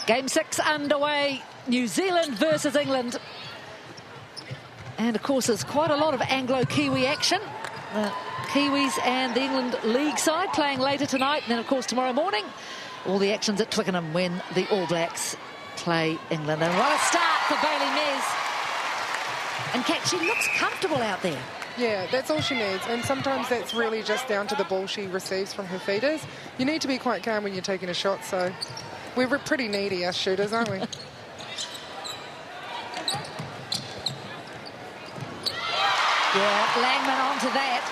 Game 6 underway. New Zealand versus England. And of course, there's quite a lot of Anglo-Kiwi action. The Kiwis and the England League side playing later tonight. And then, of course, tomorrow morning, all the action's at Twickenham when the All Blacks play England. And what a start for Bailey Mes. And Kat, she looks comfortable out there. Yeah, that's all she needs. And sometimes that's really just down to the ball she receives from her feeders. You need to be quite calm when you're taking a shot, so we're pretty needy, us shooters, aren't we? Yeah, Langman onto that.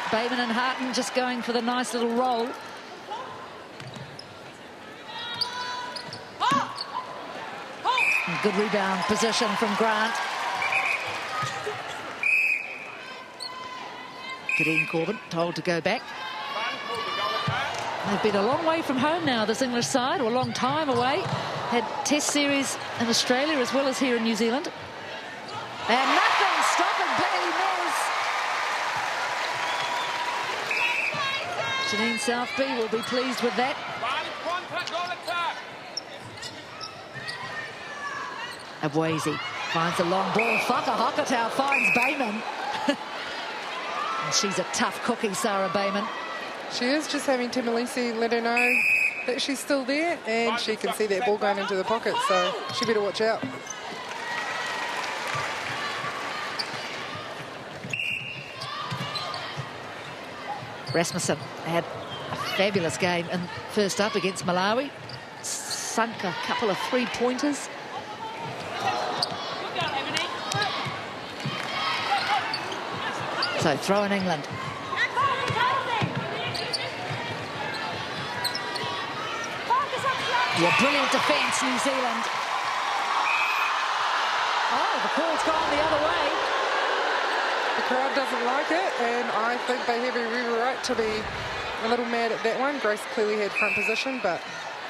Bayman and Harton just going for the nice little roll. Good rebound position from Grant. Kadeen Corbin told to go back. They've been a long way from home now, this English side, or a long time away. Had test series in Australia as well as here in New Zealand. And nothing stopping Bailey Mes. Janine Southby will be pleased with that. Abwezi finds a long ball. Whakahakatau finds Bayman. And she's a tough cookie, Sarah Bayman. She is, just having Timolisi let her know that she's still there, and she can see that ball going into the pocket, so she better watch out. Rasmussen had a fabulous game in first up against Malawi. Sunk a couple of three-pointers. So throw in England. Yeah, brilliant defence, New Zealand. Oh, the call's gone the other way. The crowd doesn't like it, and I think they have every right to be a little mad at that one. Grace clearly had front position, but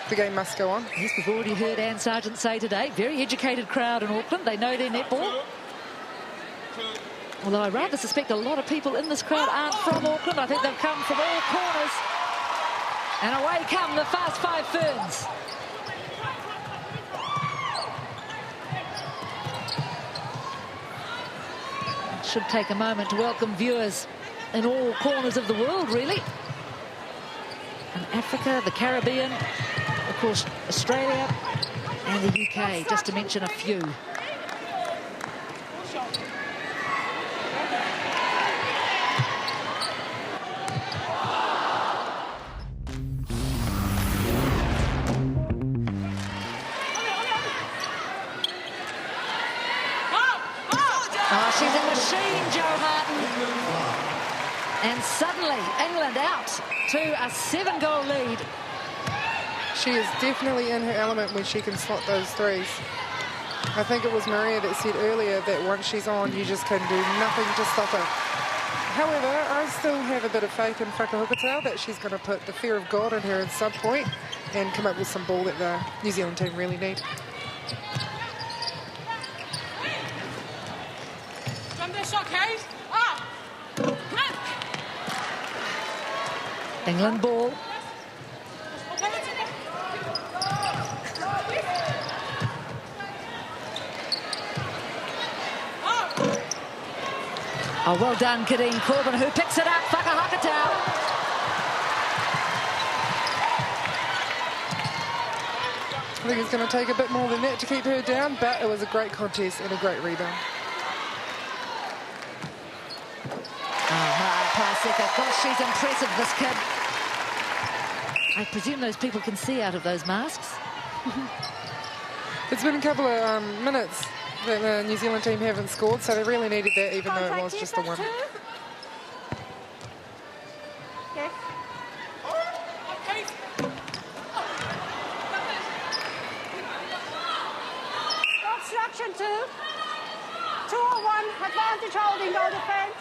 the game must go on. Yes, we've already heard Anne Sargent say today, very educated crowd in Auckland. They know their netball. Although I rather suspect a lot of people in this crowd aren't from Auckland. I think they've come from all corners. And away come the Fast 5 Ferns. It should take a moment to welcome viewers in all corners of the world, really. And Africa, the Caribbean, of course, Australia and the UK, just to mention a few. She's a machine, Jo Harton. And suddenly, England out to a 7-goal lead. She is definitely in her element when she can slot those threes. I think it was Maria that said earlier that once she's on, you just can do nothing to stop her. However, I still have a bit of faith in Whakahukatau that she's going to put the fear of God in her at some point and come up with some ball that the New Zealand team really need. England ball. Oh, well done, Kadeen Corbin, who picks it up. Whakahakatau. I think it's going to take a bit more than that to keep her down, but it was a great contest and a great rebound. Of course, she's impressive, this kid. I presume those people can see out of those masks. It's been a couple of minutes that the New Zealand team haven't scored, so they really needed that, even though it was just the one. Obstruction 2. 2-on-1, advantage holding, goal defence.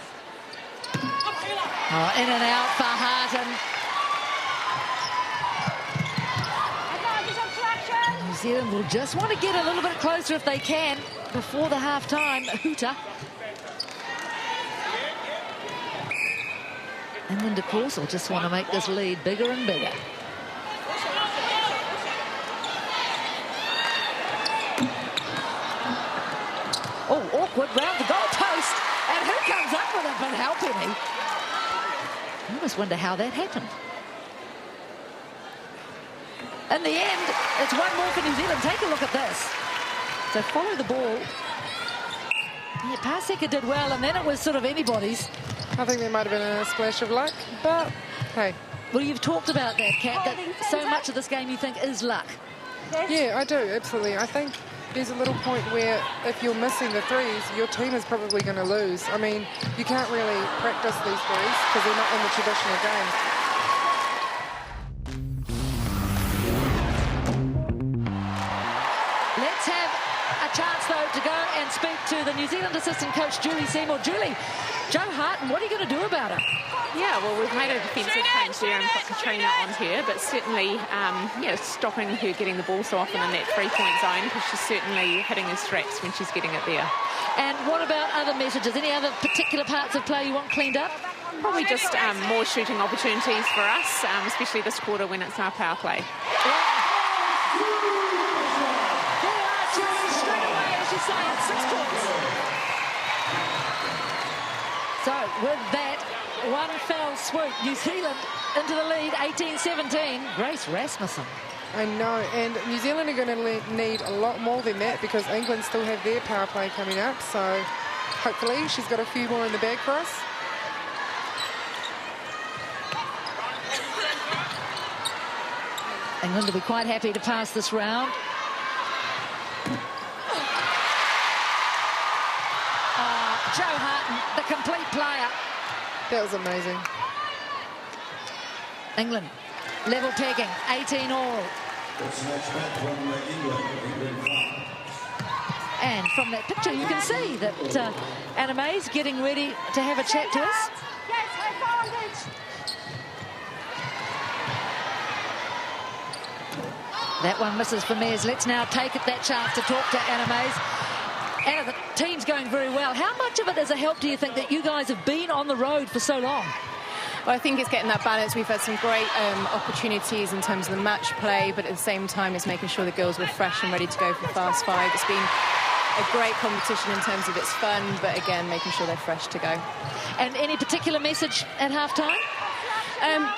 Oh, in and out for Harton. New Zealand will just want to get a little bit closer if they can before the half-time hooter. England, of course, will just want to make this lead bigger and bigger. backward round the goal post, and who comes up with it but Halpenny? I almost wonder how that happened. In the end, it's one more for New Zealand. Take a look at this. So follow the ball. Yeah, Paseka did well, and then it was sort of anybody's. I think there might have been a splash of luck, but hey. Well, you've talked about that, Kat, that so much of this game you think is luck. Yeah, I do, absolutely. I think there's a little point where if you're missing the threes, your team is probably going to lose. I mean, you can't really practice these threes because they're not in the traditional game. Let's have a chance, though, to go and speak to the New Zealand assistant coach, Julie Seymour. Julie, Joe Harton, what are you going to do about it? Yeah, well, we've made a defensive change there and put Katrina on her, but certainly, stopping her getting the ball so often in that three-point zone, because she's certainly hitting her straps when she's getting it there. And what about other messages? Any other particular parts of play you want cleaned up? Probably just more shooting opportunities for us, especially this quarter when it's our power play. So with that one foul swoop, New Zealand into the lead, 18-17. Grace Rasmussen. I know, and New Zealand are going to need a lot more than that because England still have their power play coming up, so hopefully she's got a few more in the bag for us. England will be quite happy to pass this round. Joe Harton, the complete player. That was amazing. England, level pegging, 18 all. And from that picture, you can see that Anna May's getting ready to have a chat to us. Yes, advantage. That one misses for Mez. Let's now take that chance to talk to Anna Mays. Anna, the team's going very well. How much of it is a help, do you think, that you guys have been on the road for so long? Well, I think it's getting that balance. We've had some great opportunities in terms of the match play, but at the same time, it's making sure the girls were fresh and ready to go for Fast 5. It's been a great competition in terms of its fun, but again, making sure they're fresh to go. And any particular message at half-time?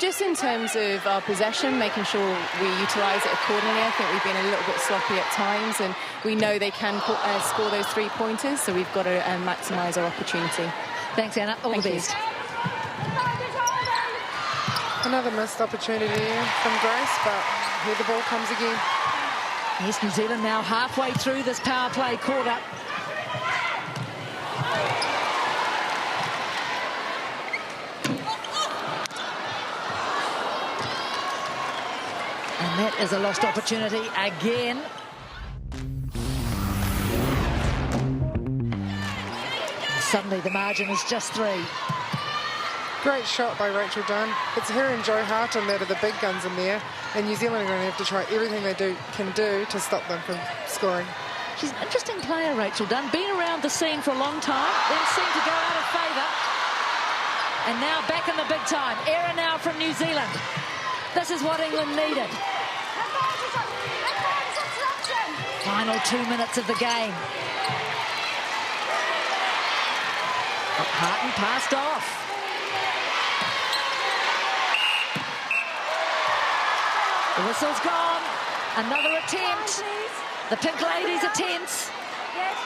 Just in terms of our possession, making sure we utilise it accordingly. I think we've been a little bit sloppy at times, and we know they can score those three-pointers, so we've got to maximise our opportunity. Thanks, Anna. All the best. Another missed opportunity from Grace, but here the ball comes again. Yes, New Zealand now halfway through this power play quarter. And that is a lost opportunity again. Suddenly the margin is just 3. Great shot by Rachel Dunn. It's her and Joe Harton that are the big guns in there, and New Zealand are going to have to try everything they can do to stop them from scoring. She's an interesting player, Rachel Dunn. Been around the scene for a long time, then seemed to go out of favour. And now back in the big time. Error now from New Zealand. This is what England needed. Final 2 minutes of the game. Harton passed off. The whistle's gone. Another attempt. The Pink Ladies are tense. Yes.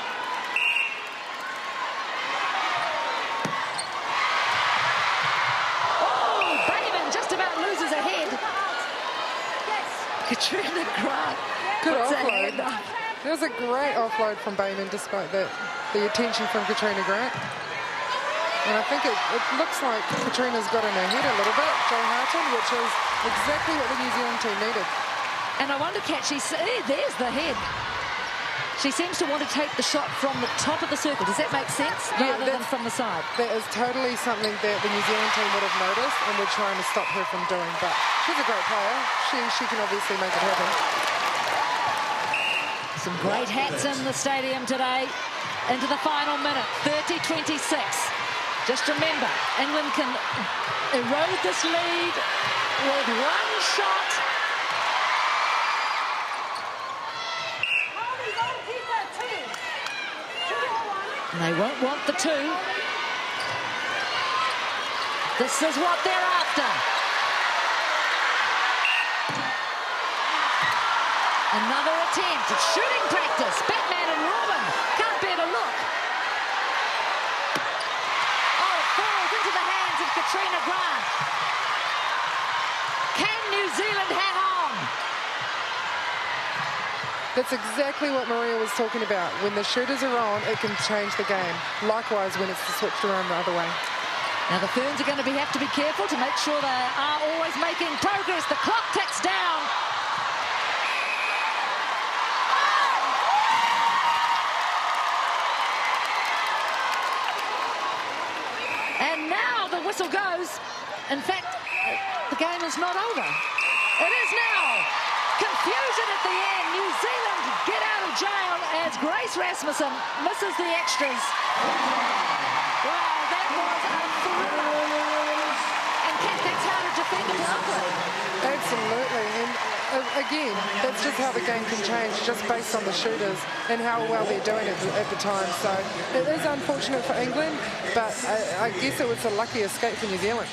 Oh, Bayman just about loses a head. Yes. Katrina Grant Good puts a offload. hand up. There was a great offload from Bayman despite the attention from Katrina Grant. And I think it looks like Katrina's got in her head a little bit, Joe Harton, which is exactly what the New Zealand team needed. And I wonder, Kat, there's the head. She seems to want to take the shot from the top of the circle. Does that make sense? Yeah, Rather than from the side. That is totally something that the New Zealand team would have noticed and we're trying to stop her from doing. But she's a great player. She can obviously make it happen. Some great hats in the stadium today. Into the final minute, 30-26. Just remember, England can erode this lead with one shot. And they won't want the 2. This is what they're after. Another attempt. It's shooting practice. Batman and Robin can't bear to look. Oh, it falls into the hands of Katrina Grant. Can New Zealand hang on? That's exactly what Maria was talking about. When the shooters are on, it can change the game. Likewise, when it's switched around the other way. Now the Ferns are going to have to be careful to make sure they are always making progress. The clock ticks down. And now the whistle goes. In fact, the game is not over. It is now. Confusion at the end. New Zealand get out of jail as Grace Rasmussen misses the extras. Wow, that was a thriller. And Kat, that's how to defend a blocker. Absolutely. And again, that's just how the game can change, just based on the shooters and how well they're doing it at the time. So it is unfortunate for England, but I guess it was a lucky escape for New Zealand.